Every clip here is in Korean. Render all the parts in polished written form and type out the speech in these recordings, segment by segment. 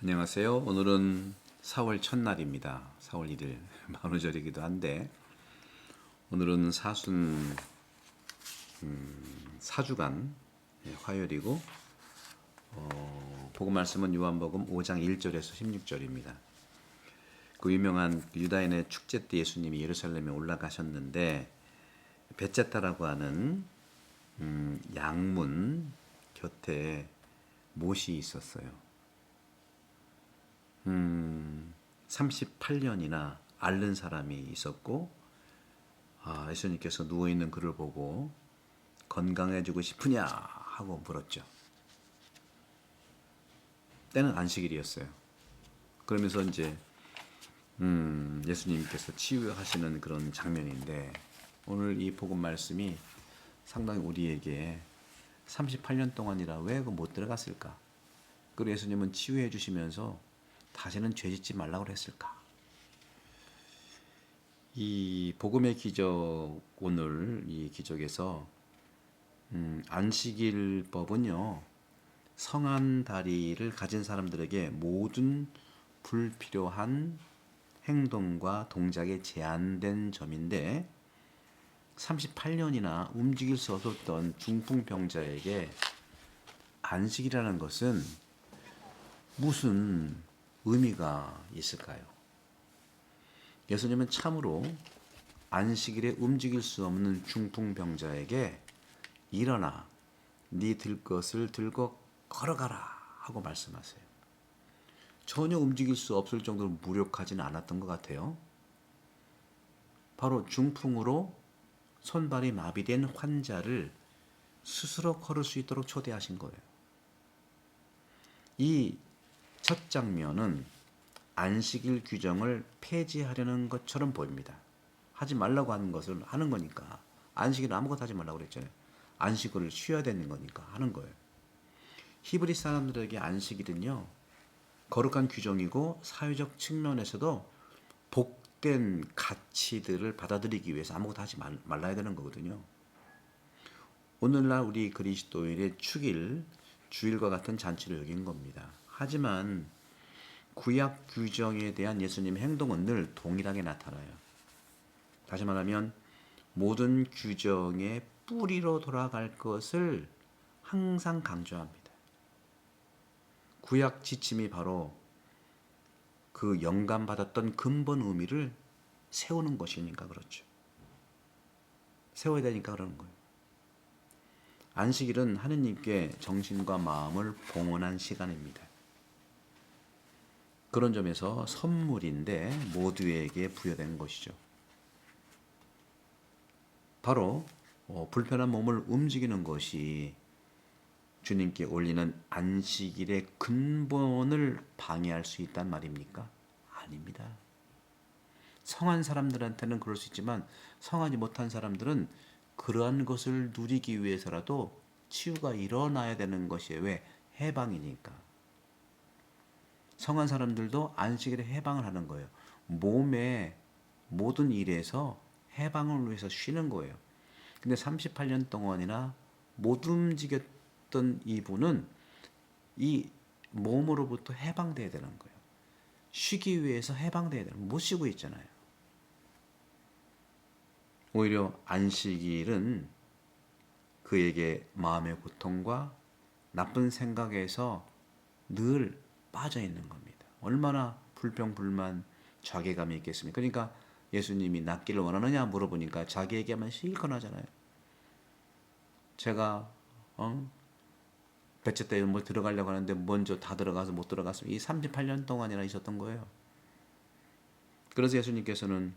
안녕하세요. 오늘은 4월 첫날입니다. 4월 1일 만우절이기도 한데 오늘은 사순 사주간 화요일이고 복음 말씀은 요한복음 5장 1절에서 16절입니다. 그 유명한 유다인의 축제 때 예수님이 예루살렘에 올라가셨는데 베zet다라고 하는 양문 곁에 못이 있었어요. 38년이나 앓는 사람이 있었고 예수님께서 누워있는 그를 보고 건강해지고 싶으냐 하고 물었죠. 때는 안식일이었어요. 그러면서 이제 예수님께서 치유하시는 그런 장면인데 오늘 이 복음 말씀이 상당히 우리에게 38년 동안이라 왜 못 들어갔을까? 그리고 예수님은 치유해 주시면서 다시는 죄짓지 말라고 했을까? 이 복음의 기적, 오늘 이 기적에서 안식일법은요 성한 다리를 가진 사람들에게 모든 불필요한 행동과 동작에 제한된 점인데 38년이나 움직일 수 없었던 중풍병자에게 안식이라는 것은 무슨 의미가 있을까요? 예수님은 참으로 안식일에 움직일 수 없는 중풍병자에게 일어나 네 들 것을 들고 걸어가라 하고 말씀하세요. 전혀 움직일 수 없을 정도로 무력하지는 않았던 것 같아요. 바로 중풍으로 손발이 마비된 환자를 스스로 걸을 수 있도록 초대하신 거예요. 이 첫 장면은 안식일 규정을 폐지하려는 것처럼 보입니다. 하지 말라고 하는 것을 하는 거니까. 안식일은 아무것도 하지 말라고 그랬잖아요. 안식을 쉬어야 되는 거니까 하는 거예요. 히브리 사람들에게 안식일은요 거룩한 규정이고 사회적 측면에서도 복된 가치들을 받아들이기 위해서 아무것도 하지 말라야 되는 거거든요. 오늘날 우리 그리스도인의 축일, 주일과 같은 잔치를 여긴 겁니다. 하지만 구약 규정에 대한 예수님의 행동은 늘 동일하게 나타나요. 다시 말하면 모든 규정의 뿌리로 돌아갈 것을 항상 강조합니다. 구약 지침이 바로 그 영감받았던 근본 의미를 세우는 것이니까 그렇죠. 세워야 되니까 그러는 거예요. 안식일은 하느님께 정신과 마음을 봉헌한 시간입니다. 그런 점에서 선물인데 모두에게 부여된 것이죠. 바로 불편한 몸을 움직이는 것이 주님께 올리는 안식일의 근본을 방해할 수 있단 말입니까? 아닙니다. 성한 사람들한테는 그럴 수 있지만 성하지 못한 사람들은 그러한 것을 누리기 위해서라도 치유가 일어나야 되는 것이 왜? 해방이니까. 성한 사람들도 안식일에 해방을 하는 거예요. 몸의 모든 일에서 해방을 위해서 쉬는 거예요. 근데 38년 동안이나 못 움직였던 이분은 이 몸으로부터 해방돼야 되는 거예요. 쉬기 위해서 해방돼야 되는 거예요. 못 쉬고 있잖아요. 오히려 안식일은 그에게 마음의 고통과 나쁜 생각에서 늘 빠져 있는 겁니다. 얼마나 불평불만 자괴감이 있겠습니까? 그러니까 예수님이 낫기를 원하느냐 물어보니까 자기에게만 실컷 하잖아요. 제가 베zet다에 뭐 들어가려고 하는데 먼저 다 들어가서 못 들어갔으면 이 38년 동안이나 있었던 거예요. 그래서 예수님께서는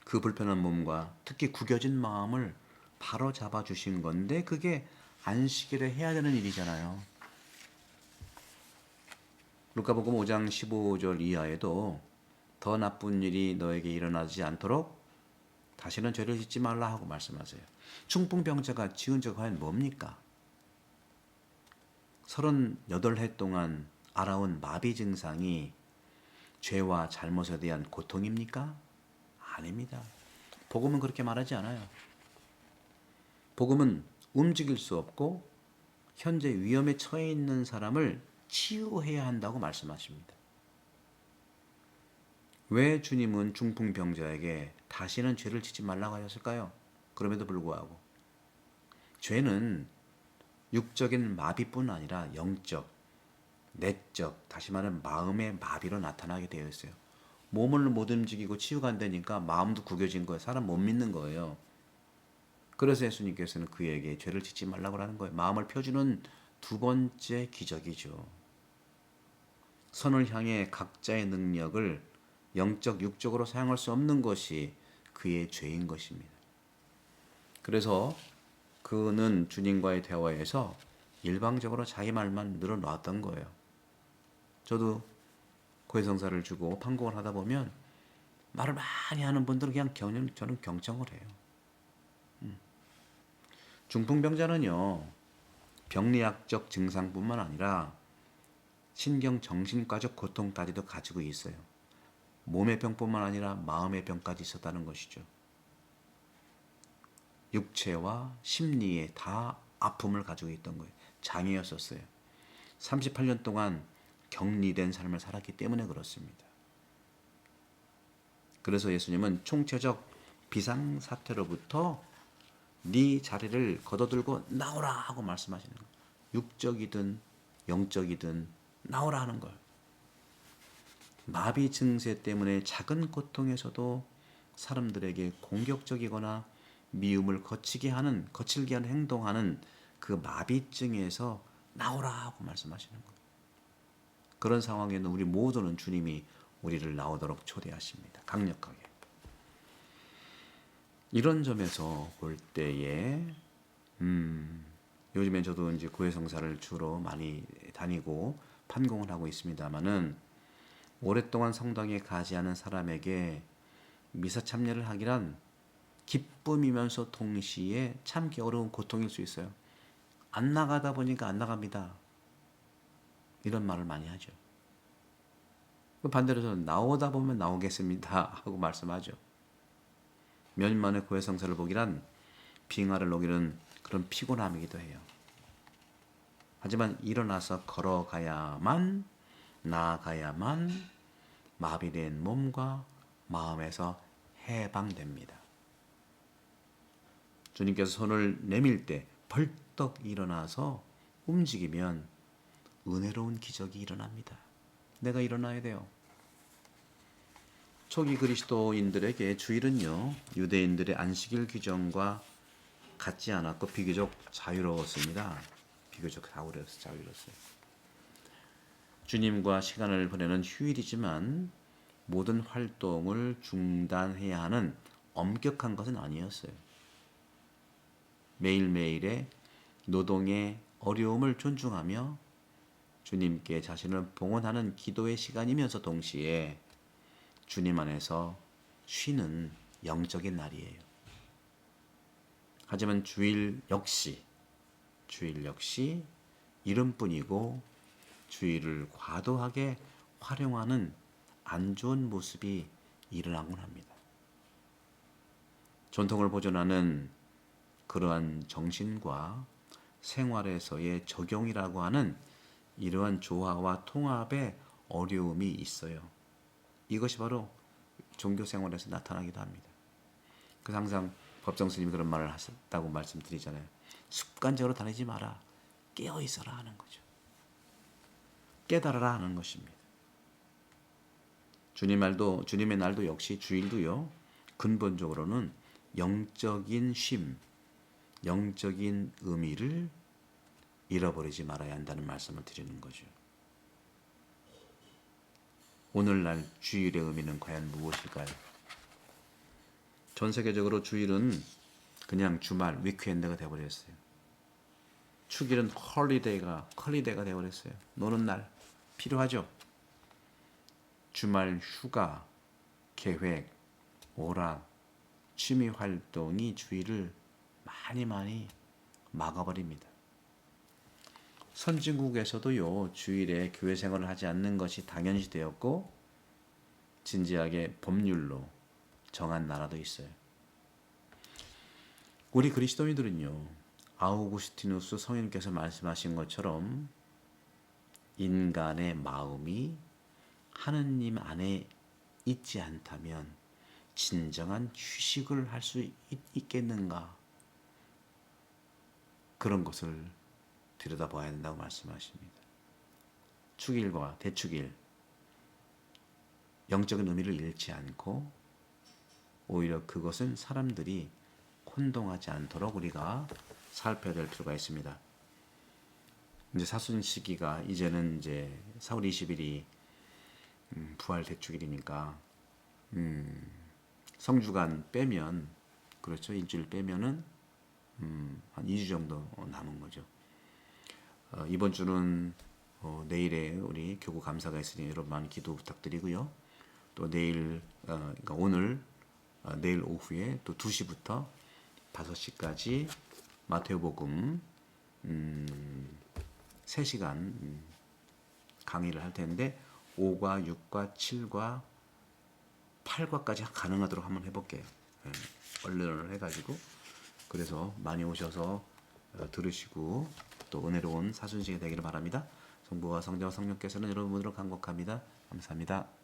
그 불편한 몸과 특히 구겨진 마음을 바로 잡아 주신 건데 그게 안식일에 해야 되는 일이잖아요. 루카복음 5장 15절 이하에도 더 나쁜 일이 너에게 일어나지 않도록 다시는 죄를 짓지 말라 하고 말씀하세요. 중풍병자가 지은 죄가 과연 뭡니까? 38해 동안 알아온 마비 증상이 죄와 잘못에 대한 고통입니까? 아닙니다. 복음은 그렇게 말하지 않아요. 복음은 움직일 수 없고 현재 위험에 처해 있는 사람을 치유해야 한다고 말씀하십니다. 왜 주님은 중풍병자에게 다시는 죄를 짓지 말라고 하셨을까요? 그럼에도 불구하고 죄는 육적인 마비뿐 아니라 영적, 내적, 다시 말하면 마음의 마비로 나타나게 되어 있어요. 몸을 못 움직이고 치유가 안 되니까 마음도 구겨진 거예요. 사람 못 믿는 거예요. 그래서 예수님께서는 그에게 죄를 짓지 말라고 하는 거예요. 마음을 펴주는 두 번째 기적이죠. 선을 향해 각자의 능력을 영적, 육적으로 사용할 수 없는 것이 그의 죄인 것입니다. 그래서 그는 주님과의 대화에서 일방적으로 자기 말만 늘어놨던 거예요. 저도 고해성사를 주고 판공을 하다 보면 말을 많이 하는 분들은 그냥 저는 경청을 해요. 중풍병자는요, 병리학적 증상뿐만 아니라 신경 정신과적 고통까지도 가지고 있어요. 몸의 병뿐만 아니라 마음의 병까지 있었다는 것이죠. 육체와 심리에 다 아픔을 가지고 있던 거예요. 장애였었어요. 38년 동안 격리된 삶을 살았기 때문에 그렇습니다. 그래서 예수님은 총체적 비상사태로부터 네 자리를 걷어들고 나오라 하고 말씀하시는 거예요. 육적이든 영적이든 나오라 하는 거예요. 마비 증세 때문에 작은 고통에서도 사람들에게 공격적이거나 미움을 거칠게 하는 행동하는 그 마비증에서 나오라 하고 말씀하시는 거예요. 그런 상황에는 우리 모두는 주님이 우리를 나오도록 초대하십니다. 강력하게. 이런 점에서 볼 때에 요즘엔 저도 이제 구해성사를 주로 많이 다니고 판공을 하고 있습니다만은 오랫동안 성당에 가지 않은 사람에게 미사 참여를 하기란 기쁨이면서 동시에 참기 어려운 고통일 수 있어요. 안 나가다 보니까 안 나갑니다. 이런 말을 많이 하죠. 반대로 저는 나오다 보면 나오겠습니다 하고 말씀하죠. 몇 년 만에 고해성사를 보기란 빙하를 녹이는 그런 피곤함이기도 해요. 하지만 일어나서 걸어가야만, 나아가야만 마비된 몸과 마음에서 해방됩니다. 주님께서 손을 내밀 때 벌떡 일어나서 움직이면 은혜로운 기적이 일어납니다. 내가 일어나야 돼요. 초기 그리스도인들에게 주일은요, 유대인들의 안식일 규정과 같지 않았고 비교적 자유로웠습니다. 비교적 자유로웠어요. 주님과 시간을 보내는 휴일이지만 모든 활동을 중단해야 하는 엄격한 것은 아니었어요. 매일매일의 노동의 어려움을 존중하며 주님께 자신을 봉헌하는 기도의 시간이면서 동시에 주님 안에서 쉬는 영적인 날이에요. 하지만 주일 역시 이름뿐이고 주일을 과도하게 활용하는 안 좋은 모습이 일어나곤 합니다. 전통을 보존하는 그러한 정신과 생활에서의 적용이라고 하는 이러한 조화와 통합에 어려움이 있어요. 이것이 바로 종교 생활에서 나타나기도 합니다. 그래서 항상 법정 스님이 그런 말을 하셨다고 말씀드리잖아요. 습관적으로 다니지 마라. 깨어 있어라 하는 거죠. 깨달아라 하는 것입니다. 주님의 날도 역시 주일도요. 근본적으로는 영적인 쉼, 영적인 의미를 잃어버리지 말아야 한다는 말씀을 드리는 거죠. 오늘날 주일의 의미는 과연 무엇일까요? 전 세계적으로 주일은 그냥 주말, 위크엔드가 되어버렸어요. 축일은 헐리데이가 되어버렸어요. 노는 날 필요하죠. 주말 휴가, 계획, 오락, 취미 활동이 주일을 많이 막아버립니다. 선진국에서도요, 주일에 교회 생활을 하지 않는 것이 당연시 되었고 진지하게 법률로 정한 나라도 있어요. 우리 그리스도인들은요, 아우구스티누스 성인께서 말씀하신 것처럼 인간의 마음이 하느님 안에 있지 않다면 진정한 휴식을 할 수 있겠는가? 그런 것을 들여다봐야 된다고 말씀하십니다. 축일과 대축일, 영적인 의미를 잃지 않고 오히려 그것은 사람들이 혼동하지 않도록 우리가 살펴야 될 필요가 있습니다. 이제 사순 시기가 이제는 이제 4월 20일이 부활 대축일이니까 성주간 빼면 그렇죠. 일주일 빼면은 한 2주 정도 남은 거죠. 이번 주는 내일에 우리 교구 감사가 있으니 여러분 많은 기도 부탁드리고요. 또 내일 그러니까 오늘 내일 오후에 또 2시부터 5시까지 마태복음 3시간 강의를 할 텐데 5과 6과 7과 8과까지 가능하도록 한번 해볼게요. 언론을 해가지고 그래서 많이 오셔서 들으시고 또 은혜로운 사순시가 되기를 바랍니다. 성부와 성자와 성령께서는 여러분으로 간곡합니다. 감사합니다.